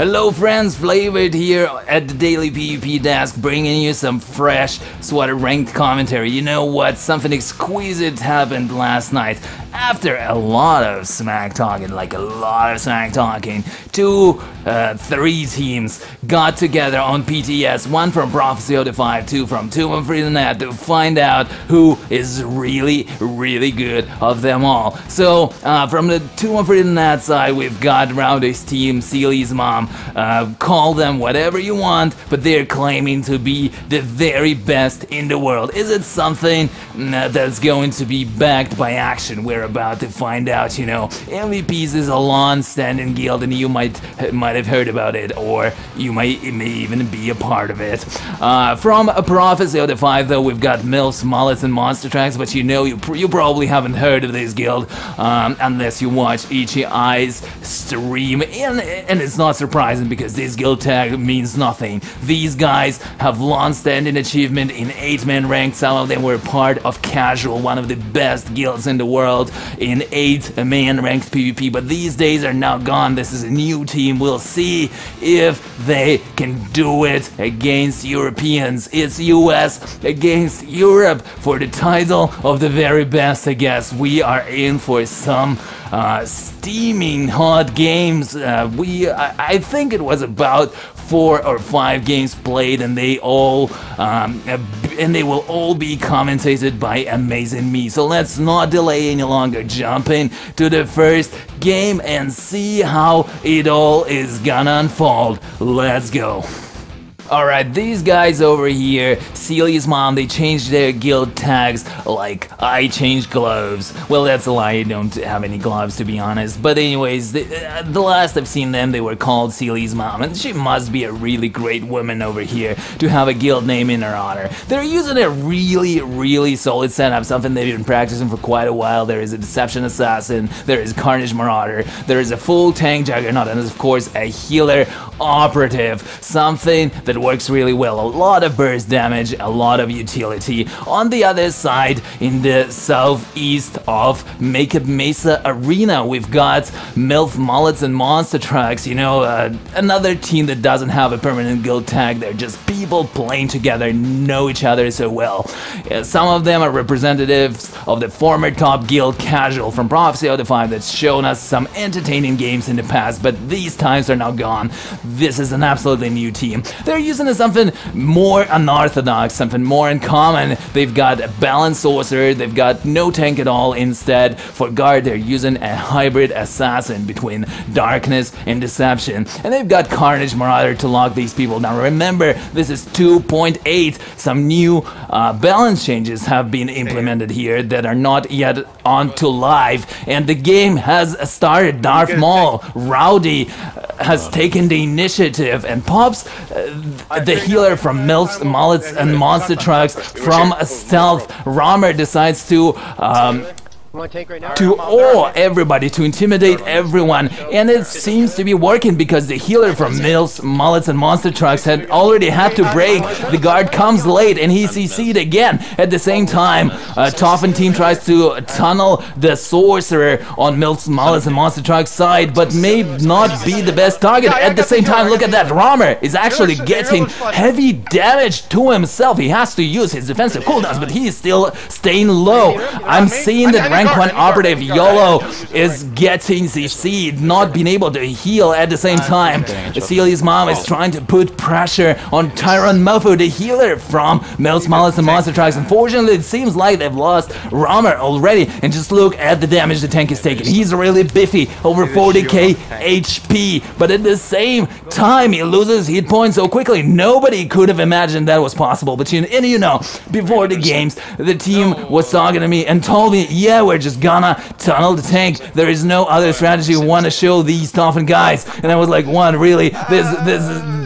Hello friends, Flavored here at the Daily PvP desk, bringing you some fresh SWTOR ranked commentary. You know what, something exquisite happened last night. After a lot of smack talking, three teams got together on PTS, one from SWTOR, two from Tomb of Freedon Nadd, to find out who is really good of them all. So, from the Tomb of Freedon Nadd side, we've got Rowdy's team, Seele's mom. Call them whatever you want, but they're claiming to be the very best in the world. Is it something that's going to be backed by action? We're about to find out, you know. MVPs is a long-standing guild, and you might have heard about it, or it may even be a part of it. From SWTOR, though, we've got Milfs, Mullets, and Monster Tracks, but you know, you probably haven't heard of this guild unless you watch Ichi-I's stream, and it's not surprising because this guild tag means nothing. These guys have long-standing achievement in 8-man ranked. Some of them were part of Casual, one of the best guilds in the world in 8-man ranked PvP, but these days are now gone. This is a new team. We'll see if they can do it against Europeans. It's US against Europe for the title of the very best, I guess. We are in for some steaming hot games. I think it was about 4 or 5 games played, and they will all be commentated by amazing me. So let's not delay any longer. Jump in to the first game and see how it all is gonna unfold. Let's go. Alright, these guys over here, Seele's mom, they changed their guild tags like I changed gloves. Well, that's a lie, I don't have any gloves to be honest. But anyways, the last I've seen them, they were called Seele's mom, and she must be a really great woman over here to have a guild name in her honor. They're using a really solid setup, something they've been practicing for quite a while. There is a Deception Assassin, there is Carnage Marauder, there is a full tank Juggernaut, and of course a healer operative, something that works really well. A lot of burst damage, a lot of utility. On the other side, in the southeast of Makeb Mesa Arena, we've got Milfs, Mullets, and Monster Trucks. You know, another team that doesn't have a permanent guild tag. They're just people playing together, know each other so well. Some of them are representatives of the former top guild Casual from SWTOR that's shown us some entertaining games in the past, but these times are now gone. This is an absolutely new team. They're using something more unorthodox, something more uncommon. They've got a balanced sorcerer, they've got no tank at all. Instead, for guard, they're using a hybrid assassin between darkness and deception. And they've got Carnage Marauder to lock these people down. Remember, this is 2.8. Some new balance changes have been implemented here that are not yet onto live. And the game has started. Darth Maul, Rowdy, has taken the initiative and pops the healer from Milfs, Mullets, and Monster Trucks from a stealth. Romer decides to awe everybody, to intimidate everyone, and it seems to be working because the healer from Milfs, Mullets, and Monster Trucks had already had to break. The guard comes late and he CC'd again. At the same time, TOFN team tries to tunnel the sorcerer on Milfs, Mullets, and Monster Trucks side, but may not be the best target. At the same time, look at that, Romer is actually getting heavy damage to himself. He has to use his defensive cooldowns, but he is still staying low. I'm seeing that rank 1 operative YOLO is getting CC'd, not being able to heal at the same time. Seele's mom is trying to put pressure on Tyron Mofo, the healer from Milfs, Mullets, and Monster Trucks. Unfortunately, it seems like they've lost Romer already, and just look at the damage the tank is taking. He's really biffy, over 40k HP, but at the same time, he loses hit points so quickly. Nobody could have imagined that was possible, but you know, before the games, the team was talking to me and told me, yeah, we're just gonna tunnel the tank. There is no other strategy. We want to show these TOFN guys. And I was like, what, really?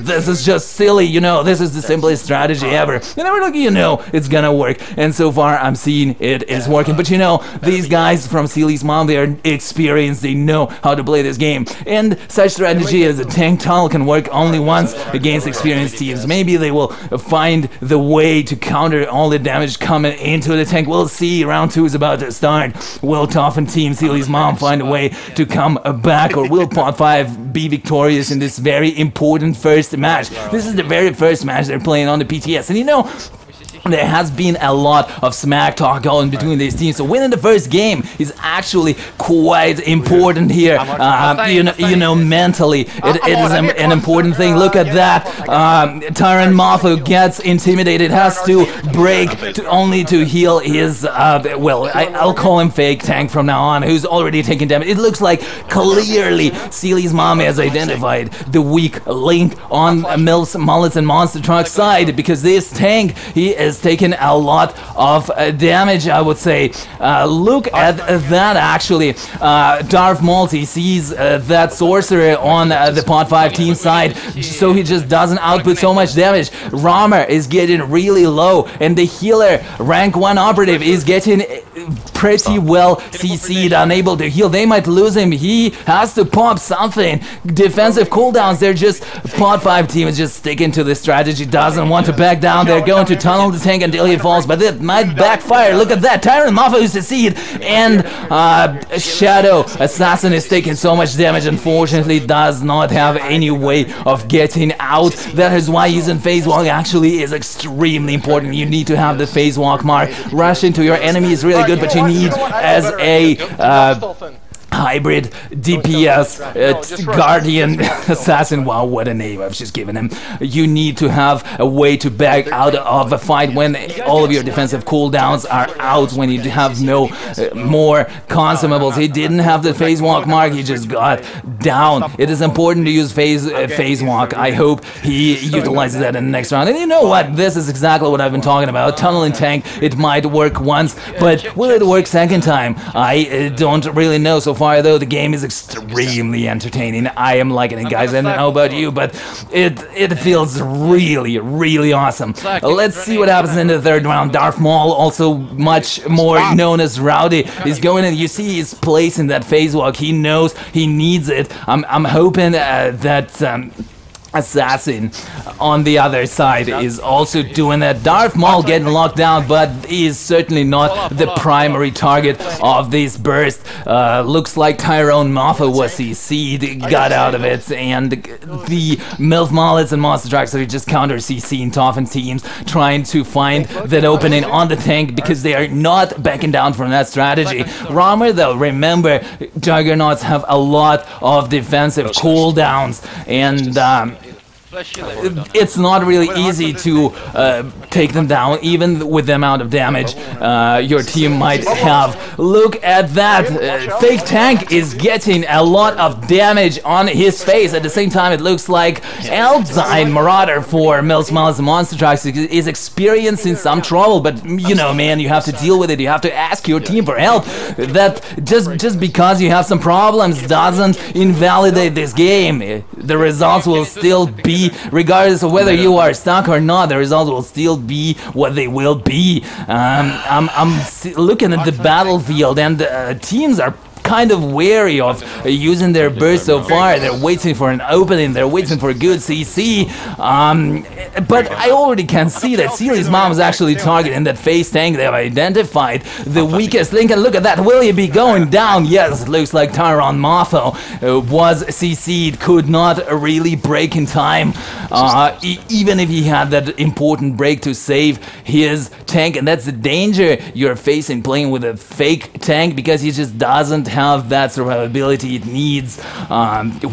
this is just silly, you know, this is the simplest strategy ever. And then we're like, you know, it's gonna work. And so far, I'm seeing it is working. But you know, these guys from Seele's mom, they are experienced, they know how to play this game. And such strategy as a tank tunnel can work only once against experienced teams. Maybe they will find the way to counter all the damage coming into the tank. We'll see. Round 2 is about to start. Will TOFN team, Seele's mom, find a way to come back, or will POT5 be victorious in this very important first match? This is the very first match they're playing on the PTS, and you know, there has been a lot of smack talk going between these teams, so winning the first game is actually quite important here. You know, mentally, it is an important thing. Look at that. Tyrant Martha gets intimidated, has to break only to heal his, well, I'll call him fake tank from now on, who's already taking damage. It looks like clearly Seele's mom has identified the weak link on Milfs, Mullets, and Monster Truck's side, because this tank, he is taken a lot of damage, I would say. Look at that, actually. Darth Maul, he sees that sorcerer on the POT5 team side, so he just doesn't output so much damage. Rama is getting really low, and the healer, rank 1 operative, is getting pretty well CC'd, unable to heal. They might lose him. He has to pop something. Defensive cooldowns, they're just, POT5 team is just sticking to this strategy, doesn't want to back down. They're going to tunnel the tank until he falls, but it might backfire. Look at that. Tyrant Mafia who succeed, and Shadow Assassin is taking so much damage, unfortunately does not have any way of getting out. That is why using phase walk actually is extremely important. You need to have the phase walk mark. Rush into your enemy is really good, but you need, as a hybrid DPS Guardian Assassin, wow, what a name I've just given him. You need to have a way to back out of a fight when all of your defensive cooldowns are out, when you have no more consumables. He didn't have the phase walk mark, he just got down. It is important to use phase walk. I hope he utilizes that in the next round. And you know what, this is exactly what I've been talking about. Tunneling tank, it might work once, but will it work second time? I don't really know. So far though, the game is extremely entertaining. I am liking it, guys. I don't know about you, but it feels really, really awesome. Let's see what happens in the third round. Darth Maul, also much more known as Rowdy, is going in. You see he's placing that phase walk. He knows he needs it. I'm hoping that Assassin on the other side is also doing that. Darth Maul getting locked down, but he is certainly not the primary target of this burst. Looks like Tyrone Moffat was CC'd, got out of it, and the Milf Mullets and Monster Trucks are just counter CC'ing TOFN teams, trying to find that opening on the tank, because they are not backing down from that strategy. Rama though, remember, Juggernauts have a lot of defensive cooldowns, and it's not really easy to take them down, even with the amount of damage your team might have. Look at that. Fake Tank is getting a lot of damage on his face. At the same time, it looks like Eldzine Marauder for Milfs, Mullets, and Monster Trucks is experiencing some trouble, but you know, man, you have to deal with it. You have to ask your team for help. That just because you have some problems doesn't invalidate this game. The results will still be, regardless of whether you are stuck or not, the results will still be what they will be. I'm looking at the battlefield, and teams are kind of wary of using their burst so far. They're waiting for an opening, they're waiting for a good CC, but I already can see that Seele's mom is actually targeting that phase tank. They have identified the weakest link, and look at that, will he be going down? Yes, it looks like Tyron Martho was CC'd, could not really break in time, even if he had that important break to save his tank. And that's the danger you're facing playing with a fake tank, because he just doesn't have that survivability it needs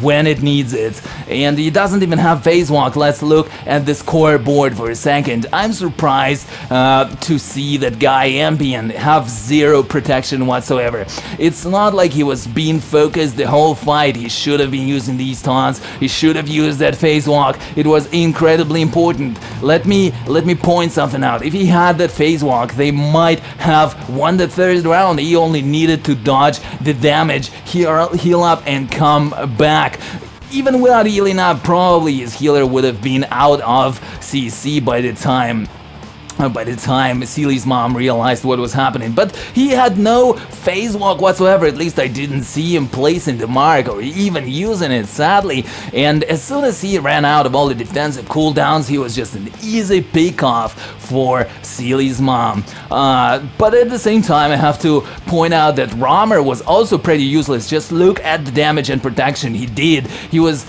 when it needs it, and he doesn't even have phase walk. Let's look at the scoreboard for a second. I'm surprised to see that Guy Ambien have zero protection whatsoever. It's not like he was being focused the whole fight. He should have been using these taunts. He should have used that phase walk. It was incredibly important. Let me point something out. If he had that phase walk, they might have won the third round. He only needed to dodge the damage, heal up, and come back. even without healing up, probably his healer would have been out of CC by the time Seele's mom realized what was happening. But he had no phase walk whatsoever, at least I didn't see him placing the mark or even using it, sadly. And as soon as he ran out of all the defensive cooldowns, he was just an easy pick-off for Seele's mom. But at the same time, I have to point out that Romer was also pretty useless. Just look at the damage and protection he did. He was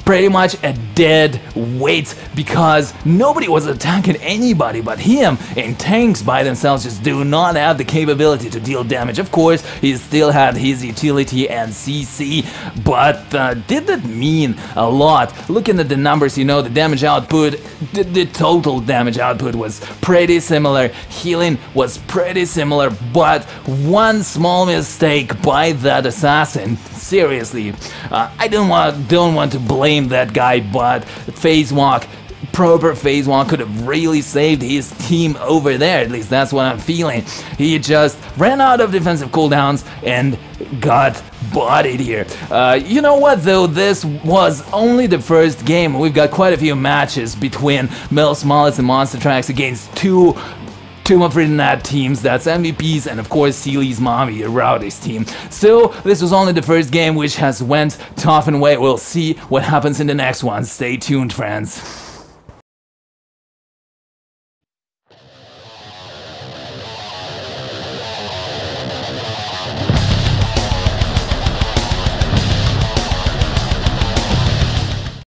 pretty much a dead weight because nobody was attacking anybody but him, and tanks by themselves just do not have the capability to deal damage. Of course, he still had his utility and CC, but did that mean a lot? Looking at the numbers, you know, the damage output, the total damage output was pretty similar, healing was pretty similar, but one small mistake by that assassin, seriously, I don't want to blame that guy, but proper phase walk could have really saved his team over there. At least that's what I'm feeling. He just ran out of defensive cooldowns and got bodied here. You know what though, this was only the first game. We've got quite a few matches between Milfs, Mullets and Monster Tracks against two Tomb of Freedon Nadd teams, that's MVPs, and of course Seele's mommy, Rowdy's team. So this was only the first game, which has went TOFN way. We'll see what happens in the next one. Stay tuned, friends.